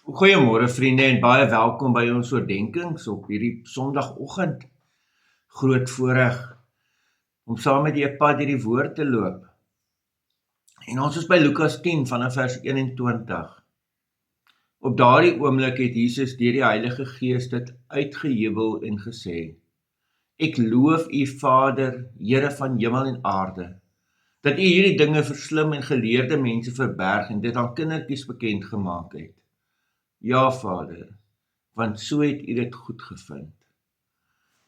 Goeiemôre vriende en baie welkom by ons oordenkings op hierdie Sondagoggend. Groot voorreg om saam met die pad hierdie woord te loop. En ons is by Lukas 10 vanaf vers 21. Op daardie oomblik het Jesus deur die Heilige Gees dit uitgejubel en gesê: Ek loof U Vader, Here van hemel en aarde, dat U hierdie dinge vir slim en geleerde mense verberg en dit aan kindertjies bekend gemaak het. Ja, Vader, want so het U dit goed gevind.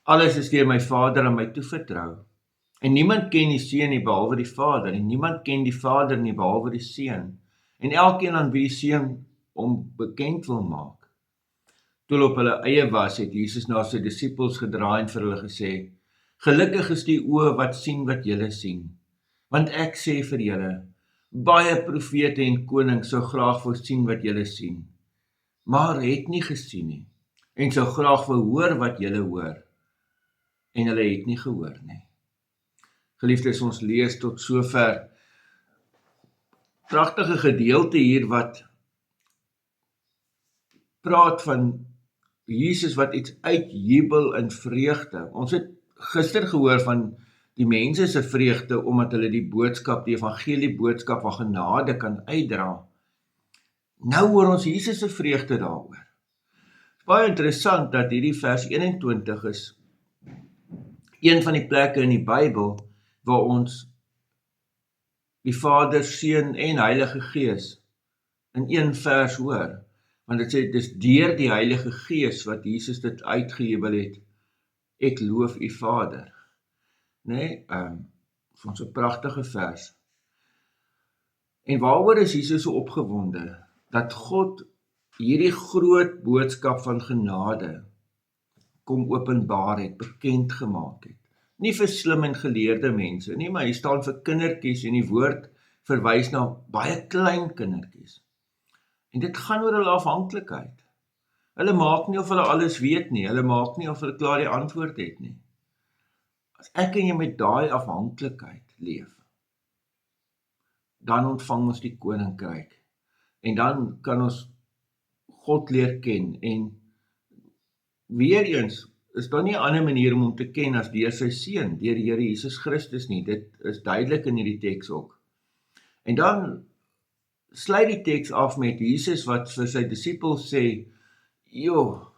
Alles is deur my Vader aan my toevertrou. En niemand ken die Seun nie behalwe die Vader, en niemand ken die Vader nie behalwe die Seun, en elkeen aan wie die Seun hom bekend wil maak. Toe hulle op hulle eie was, het Jesus na sy disippels gedraai en vir hulle gesê: Gelukkig is die oë wat sien wat julle sien. Want ek sê vir julle, baie profete en konings sou graag wou sien wat julle sien, maar het nie gesien nie, en sou graag wou hoor wat julle hoor, en hulle het nie gehoor nie. Geliefdes, ons lees tot sover pragtige gedeelte hier wat praat van Jesus wat iets uitjubel in vreugde. Ons het gister gehoor van die mense se vreugde omdat hulle die boodskap, die evangelie boodskap van genade kan uitdra. Nou hoor ons Jesus se vreugde daaroor. Het is baie interessant dat hierdie vers 21 is een van die plekke in die Bybel waar ons die Vader, Seun en Heilige Gees in een vers hoor. Want dit sê, dis deur die Heilige Gees wat Jesus dit uitgejubel het. Ek loof U Vader. Nee, vir ons 'n pragtige vers. En waaroor is Jesus so opgewonde? Dat God hierdie groot boodskap van genade kom openbaar het, bekend gemaak het. Nie vir slim en geleerde mense nie, maar hier staan vir kindertjies en die woord verwys na baie klein kindertjies. En dit gaan oor hulle afhanklikheid. Hulle maak nie of hulle alles weet nie, hulle maak nie of hulle klaar die antwoord het nie. As ek en jy met daai afhanklikheid leef, dan ontvang ons die koninkryk. En dan kan ons God leer ken. En weer eens, is daar nie 'n ander manier om hom te ken as deur sy Seun, deur die Here Jesus Christus nie. Dit is duidelik in hierdie teks ook. En dan sluit die teks af met Jesus wat vir sy disippels sê: "Jo,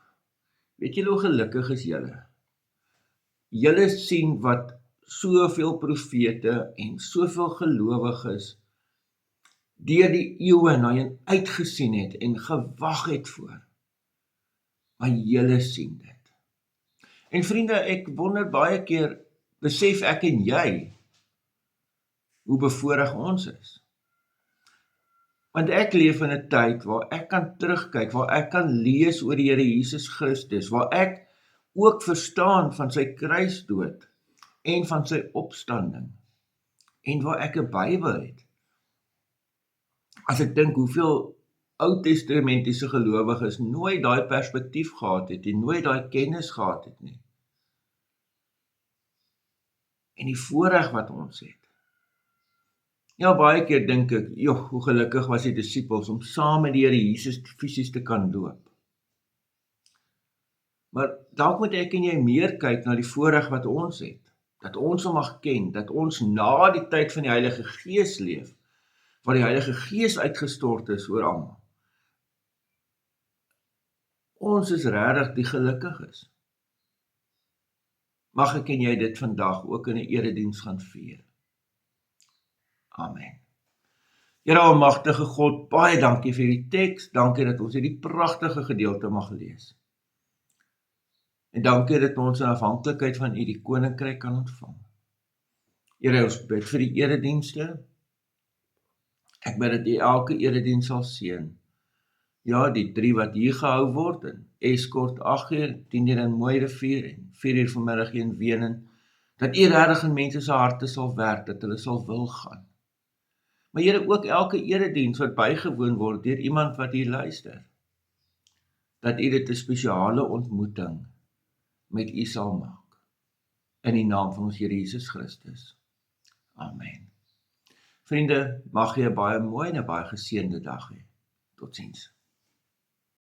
weet julle hoe gelukkig is julle? Julle sien wat soveel profete en soveel gelowiges deur die eeue na Hom uitgesien het en gewag het voor. Maar julle sien dit." En vriende, ek wonder baie keer, besef ek en jy hoe bevoorreg ons is. Want ek leef in 'n tyd waar ek kan terugkyk, waar ek kan lees oor die Here Jesus Christus, waar ek ook verstaan van sy kruisdood en van sy opstanding, en waar ek 'n Bybel het. As ek dink hoeveel Ou-testamentiese gelowiges nooit daai perspektief gehad het en nooit daai kennis gehad het nie. En die voorreg wat ons het. Ja, baie keer dink ek, hoe gelukkig was die disippels om saam met die Here Jesus fisies te kan loop. Maar dalk moet ek en jy meer kyk na die voorreg wat ons het, dat ons hom mag ken, dat ons na die tyd van die Heilige Gees leef, waar die Heilige Gees uitgestort is oor almal. Ons is regtig die gelukkiges. Mag ek en jy dit vandag ook in 'n erediens gaan vier. Amen. Here almagtige God, baie dankie vir die teks, dankie dat ons hierdie pragtige gedeelte mag lees. En dankie dat ons in afhanklikheid van U die koninkryk kan ontvang. Here, ons bid vir die eredienste. Ek bid dat U elke erediens sal seën. Ja, die 3 wat hier gehou word, in Eskort 8:00, 10:00 in Mooirivier en 4:00 vanmiddag in Wenen, dat U regtig in mense se harte sal werk, dat hulle sal wil gaan. Maar Here, ook elke erediens wat bygewoon word deur iemand wat hier luister, dat U dit 'n spesiale ontmoeting met U sal maak. In die naam van ons Here Jesus Christus. Amen. Vriende, mag jy 'n baie mooi en 'n baie geseënde dag hê. Totsiens.